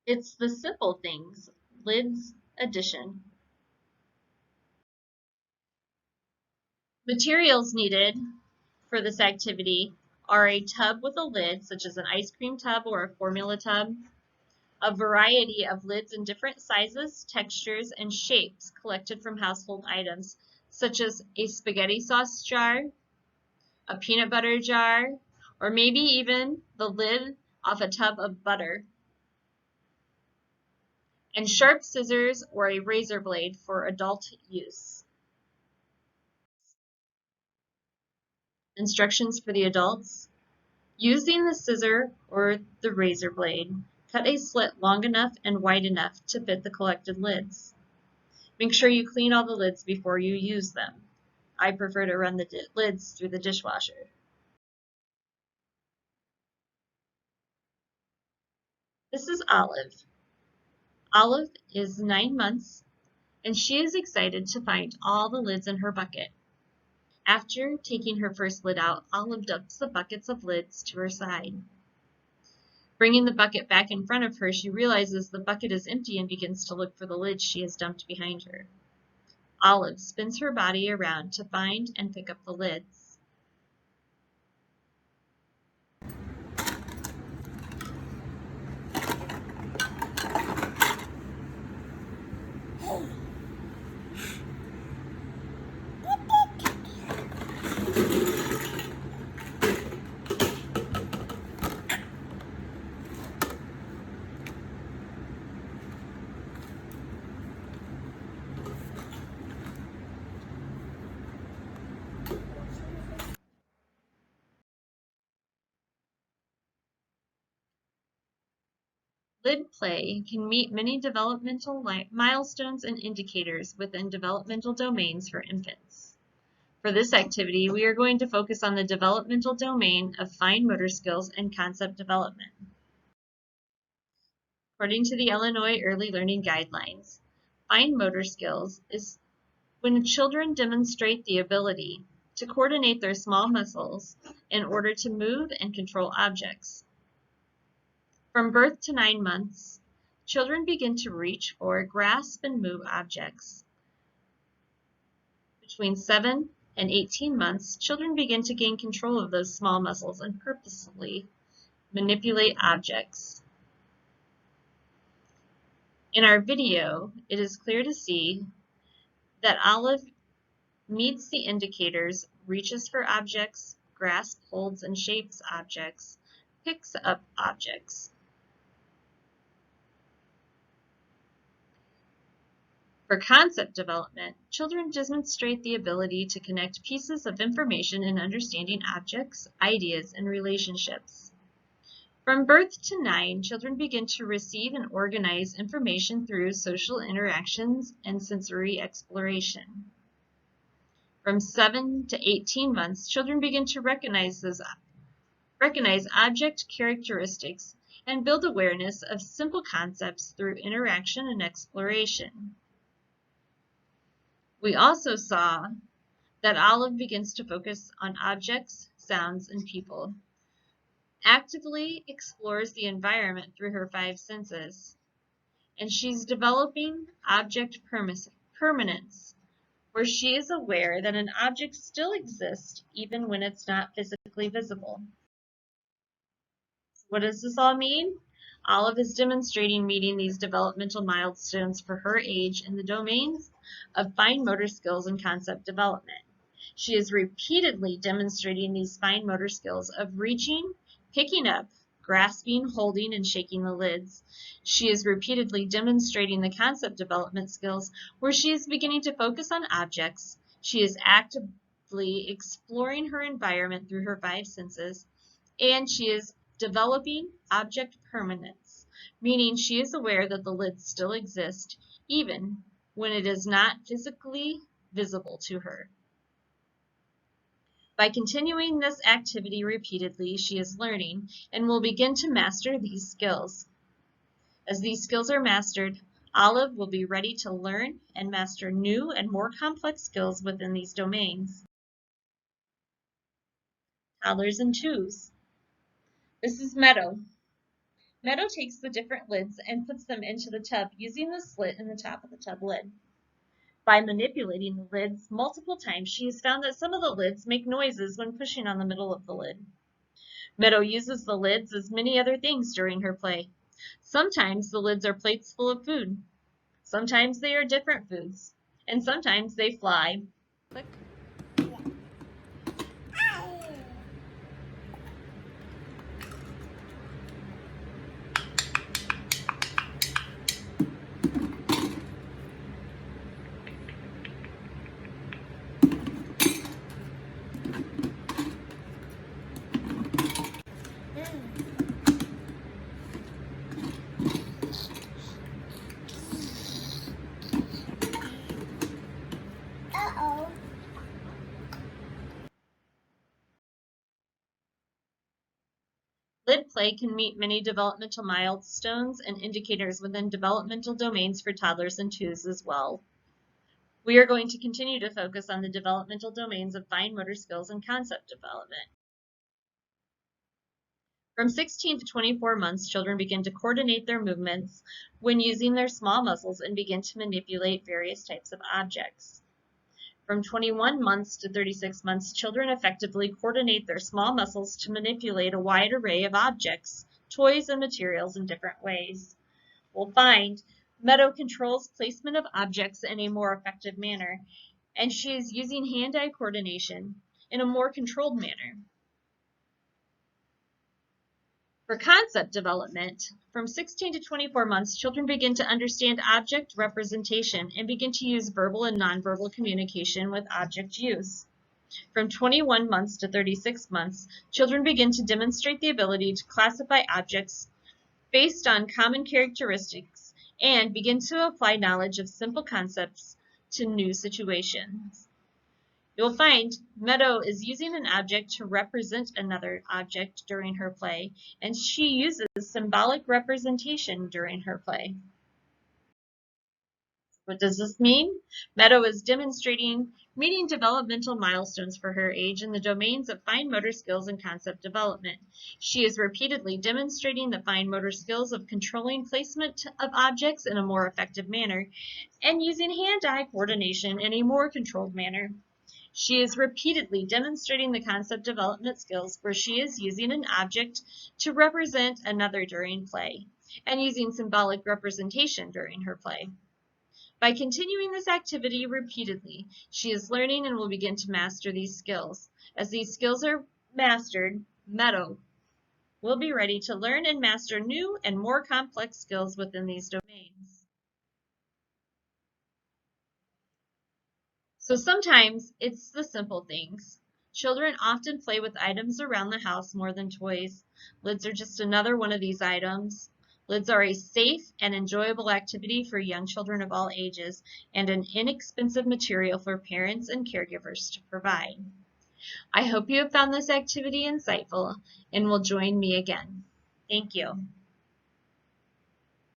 It's the simple things, lids addition. Materials needed for this activity are a tub with a lid, such as an ice cream tub or a formula tub, a variety of lids in different sizes, textures, and shapes collected from household items, such as a spaghetti sauce jar, a peanut butter jar, or maybe even the lid off a tub of butter, and sharp scissors or a razor blade for adult use. Instructions for the adults. Using the scissor or the razor blade, cut a slit long enough and wide enough to fit the collected lids. Make sure you clean all the lids before you use them. I prefer to run the lids through the dishwasher. This is Olive. Olive is 9 months and she is excited to find all the lids in her bucket. After taking her first lid out, Olive dumps the buckets of lids to her side. Bringing the bucket back in front of her, she realizes the bucket is empty and begins to look for the lids she has dumped behind her. Olive spins her body around to find and pick up the lids. Lid play can meet many developmental milestones and indicators within developmental domains for infants. For this activity, we are going to focus on the developmental domain of fine motor skills and concept development. According to the Illinois Early Learning Guidelines, fine motor skills is when children demonstrate the ability to coordinate their small muscles in order to move and control objects. From birth to 9 months, children begin to reach for, grasp, and move objects. Between 7 and 18 months, children begin to gain control of those small muscles and purposefully manipulate objects. In our video, it is clear to see that Olive meets the indicators, reaches for objects, grasps, holds, and shapes objects, picks up objects. For concept development, children demonstrate the ability to connect pieces of information in understanding objects, ideas, and relationships. From birth to 9, children begin to receive and organize information through social interactions and sensory exploration. From 7 to 18 months, children begin to recognize object characteristics and build awareness of simple concepts through interaction and exploration. We also saw that Olive begins to focus on objects, sounds, and people, actively explores the environment through her 5 senses, and she's developing object permanence, where she is aware that an object still exists even when it's not physically visible. What does this all mean? Olive is demonstrating meeting these developmental milestones for her age in the domains of fine motor skills and concept development. She is repeatedly demonstrating these fine motor skills of reaching, picking up, grasping, holding, and shaking the lids. She is repeatedly demonstrating the concept development skills where she is beginning to focus on objects. She is actively exploring her environment through her 5 senses, and she is developing object permanence, meaning she is aware that the lids still exist even when it is not physically visible to her. By continuing this activity repeatedly, she is learning and will begin to master these skills. As these skills are mastered, Olive will be ready to learn and master new and more complex skills within these domains. Toddlers and twos. This is Meadow. Meadow takes the different lids and puts them into the tub using the slit in the top of the tub lid. By manipulating the lids multiple times, she has found that some of the lids make noises when pushing on the middle of the lid. Meadow uses the lids as many other things during her play. Sometimes the lids are plates full of food. Sometimes they are different foods. And sometimes they fly. Click. Lid play can meet many developmental milestones and indicators within developmental domains for toddlers and twos as well. We are going to continue to focus on the developmental domains of fine motor skills and concept development. From 16 to 24 months, children begin to coordinate their movements when using their small muscles and begin to manipulate various types of objects. From 21 months to 36 months, children effectively coordinate their small muscles to manipulate a wide array of objects, toys, and materials in different ways. We'll find Meadow controls placement of objects in a more effective manner, and she is using hand-eye coordination in a more controlled manner. For concept development, from 16 to 24 months, children begin to understand object representation and begin to use verbal and nonverbal communication with object use. From 21 months to 36 months, children begin to demonstrate the ability to classify objects based on common characteristics and begin to apply knowledge of simple concepts to new situations. You'll find Meadow is using an object to represent another object during her play, and she uses symbolic representation during her play. What does this mean? Meadow is demonstrating meeting developmental milestones for her age in the domains of fine motor skills and concept development. She is repeatedly demonstrating the fine motor skills of controlling placement of objects in a more effective manner and using hand-eye coordination in a more controlled manner. She is repeatedly demonstrating the concept development skills where she is using an object to represent another during play and using symbolic representation during her play. By continuing this activity repeatedly, she is learning and will begin to master these skills. As these skills are mastered, Meadow will be ready to learn and master new and more complex skills within these domains. So sometimes it's the simple things. Children often play with items around the house more than toys. Lids are just another one of these items. Lids are a safe and enjoyable activity for young children of all ages and an inexpensive material for parents and caregivers to provide. I hope you have found this activity insightful and will join me again. Thank you.